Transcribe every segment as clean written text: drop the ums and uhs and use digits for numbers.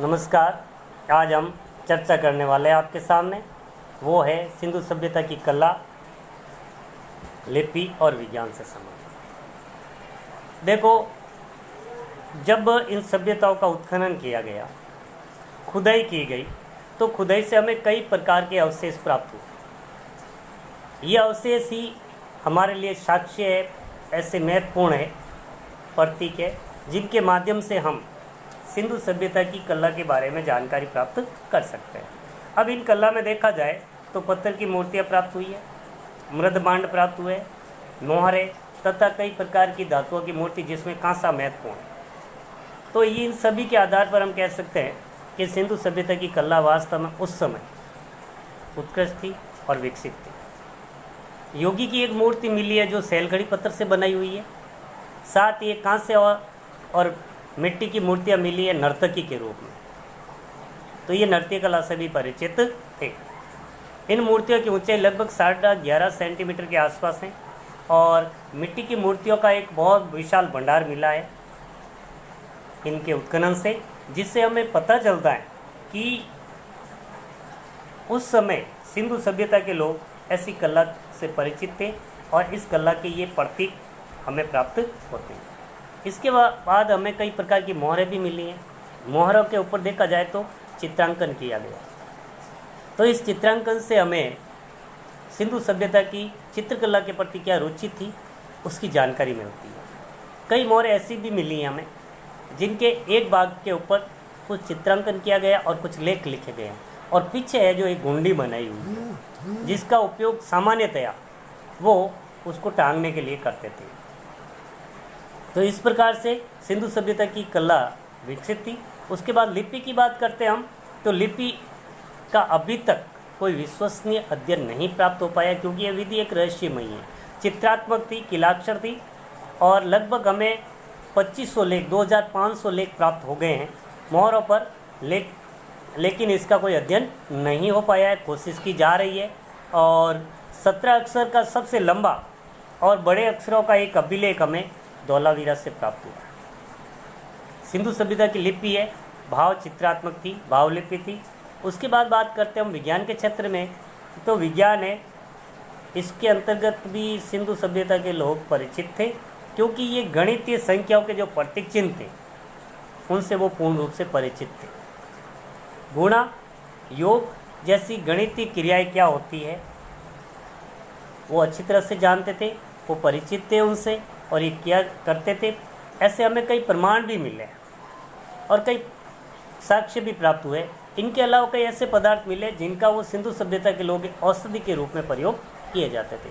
नमस्कार। आज हम चर्चा करने वाले हैं आपके सामने, वो है सिंधु सभ्यता की कला, लिपि और विज्ञान से संबंधित। देखो, जब इन सभ्यताओं का उत्खनन किया गया, खुदाई की गई, तो खुदाई से हमें कई प्रकार के अवशेष प्राप्त हुए। ये अवशेष ही हमारे लिए साक्ष्य है, ऐसे महत्वपूर्ण है, प्रतीक है, जिनके माध्यम से हम सिंधु सभ्यता की कला के बारे में जानकारी प्राप्त कर सकते हैं। अब इन कला में देखा जाए तो पत्थर की मूर्तियाँ प्राप्त हुई है, मृदभांड प्राप्त हुए, मोहरे तथा कई प्रकार की धातुओं की मूर्ति, जिसमें कांसा महत्वपूर्ण है। तो ये इन सभी के आधार पर हम कह सकते हैं कि सिंधु सभ्यता की कला वास्तव में उस समय उत्कृष्ट थी और विकसित थी। योगी की एक मूर्ति मिली है जो सैलखड़ी पत्थर से बनाई हुई है। साथ ही कांस्य और मिट्टी की मूर्तियाँ मिली है नर्तकी के रूप में। तो ये नृत्य कला से भी परिचित थे। इन मूर्तियों की ऊंचाई लगभग 11.5 सेंटीमीटर के आसपास है और मिट्टी की मूर्तियों का एक बहुत विशाल भंडार मिला है इनके उत्खनन से, जिससे हमें पता चलता है कि उस समय सिंधु सभ्यता के लोग ऐसी कला से परिचित थे और इस कला के ये प्रतीक हमें प्राप्त होते हैं। इसके बाद हमें कई प्रकार की मोहरें भी मिली हैं। मोहरों के ऊपर देखा जाए तो चित्रांकन किया गया। तो इस चित्रांकन से हमें सिंधु सभ्यता की चित्रकला के प्रति क्या रुचि थी उसकी जानकारी मिलती है। कई मोहरें ऐसी भी मिली हैं हमें जिनके एक भाग के ऊपर कुछ चित्रांकन किया गया और कुछ लेख लिखे गए हैं, और पीछे है जो एक गुंडी बनाई हुई है जिसका उपयोग सामान्यतया वो उसको टांगने के लिए करते थे। तो इस प्रकार से सिंधु सभ्यता की कला विकसित थी। उसके बाद लिपि की बात करते हैं हम, तो लिपि का अभी तक कोई विश्वसनीय अध्ययन नहीं प्राप्त हो पाया, क्योंकि यह विधि एक रहस्यमयी है। चित्रात्मक थी, किलाक्षर थी, और लगभग हमें 2500 लेख 2500 लेख प्राप्त हो गए हैं मोहरों पर, लेकिन इसका कोई अध्ययन नहीं हो पाया है। कोशिश की जा रही है, और 17 अक्षर का सबसे लंबा और बड़े अक्षरों का एक अभिलेख हमें धौलावीरा से प्राप्त हुआ। सिंधु सभ्यता की लिपि है, भाव चित्रात्मक थी, भावलिपि थी। उसके बाद बात करते हैं हम विज्ञान के क्षेत्र में, तो विज्ञान है, इसके अंतर्गत भी सिंधु सभ्यता के लोग परिचित थे, क्योंकि ये गणितीय संख्याओं के जो प्रतीक चिन्ह थे उनसे वो पूर्ण रूप से परिचित थे। गुणा, योग जैसी गणितीय क्रियाएं क्या होती है वो अच्छी तरह से जानते थे, वो परिचित थे उनसे और ये क्या करते थे। ऐसे हमें कई प्रमाण भी मिले और कई साक्ष्य भी प्राप्त हुए। इनके अलावा कई ऐसे पदार्थ मिले जिनका वो सिंधु सभ्यता के लोग औषधि के रूप में प्रयोग किए जाते थे।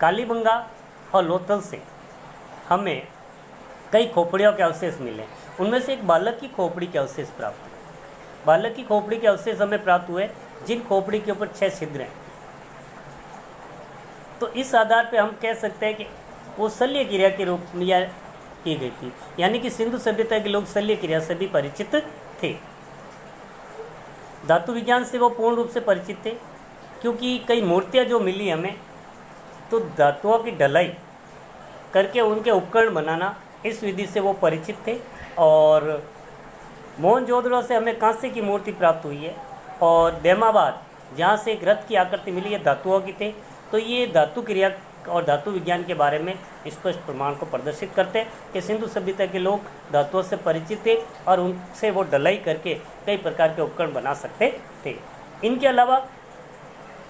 कालीबंगा और लोथल से हमें कई खोपड़ियों के अवशेष मिले। उनमें से एक बालक की खोपड़ी के अवशेष प्राप्त हुए। बालक की खोपड़ी के अवशेष हमें प्राप्त हुए जिन खोपड़ी के ऊपर 6 छिद्र हैं। तो इस आधार पर हम कह सकते हैं कि वो शल्य क्रिया के रूप में की गई थी, यानी कि सिंधु सभ्यता के लोग शल्य क्रिया से भी परिचित थे। धातु विज्ञान से वो पूर्ण रूप से परिचित थे, क्योंकि कई मूर्तियाँ जो मिली हमें, तो धातुओं की ढलाई करके उनके उपकरण बनाना, इस विधि से वो परिचित थे। और मोहनजोदड़ो से हमें कांसे की मूर्ति प्राप्त हुई है, और देमाबाद जहाँ से एक रथ की आकृति मिली है धातुओं की थे। तो ये धातु क्रिया और धातु विज्ञान के बारे में स्पष्ट प्रमाण को प्रदर्शित करते हैं कि सिंधु सभ्यता के लोग धातुओं से परिचित थे और उनसे वो ढलाई करके कई प्रकार के उपकरण बना सकते थे। इनके अलावा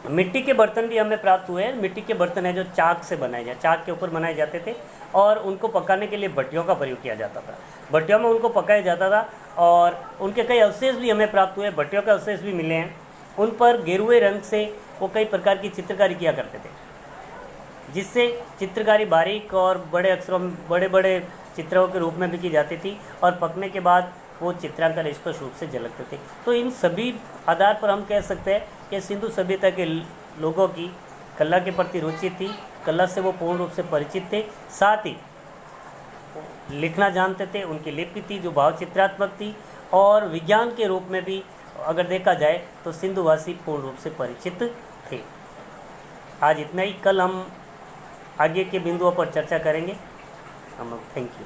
मिट्टी के बर्तन भी हमें प्राप्त हुए हैं। मिट्टी के बर्तन है जो चाक से बनाए जाते, चाक के ऊपर बनाए जाते थे, और उनको पकाने के लिए भट्टियों का प्रयोग किया जाता था। भट्टियों में उनको पकाया जाता था, और उनके कई अवशेष भी हमें प्राप्त हुए, भट्टियों के अवशेष भी मिले हैं। उन पर गेरुए रंग से वो कई प्रकार की चित्रकारी किया करते थे, जिससे चित्रकारी बारीक और बड़े अक्षरों में बड़े बड़े चित्रों के रूप में भी की जाती थी, और पकने के बाद वो चित्रांकन स्पष्ट रूप से झलकते थे। तो इन सभी आधार पर हम कह सकते हैं कि सिंधु सभ्यता के लोगों की कला के प्रति रुचि थी, कला से वो पूर्ण रूप से परिचित थे, साथ ही लिखना जानते थे। उनकी लिपि थी जो भाव चित्रात्मक थी, और विज्ञान के रूप में भी अगर देखा जाए तो सिंधुवासी पूर्ण रूप से परिचित थे। आज इतना ही, कल हम आगे के बिंदुओं पर चर्चा करेंगे। हम थैंक यू।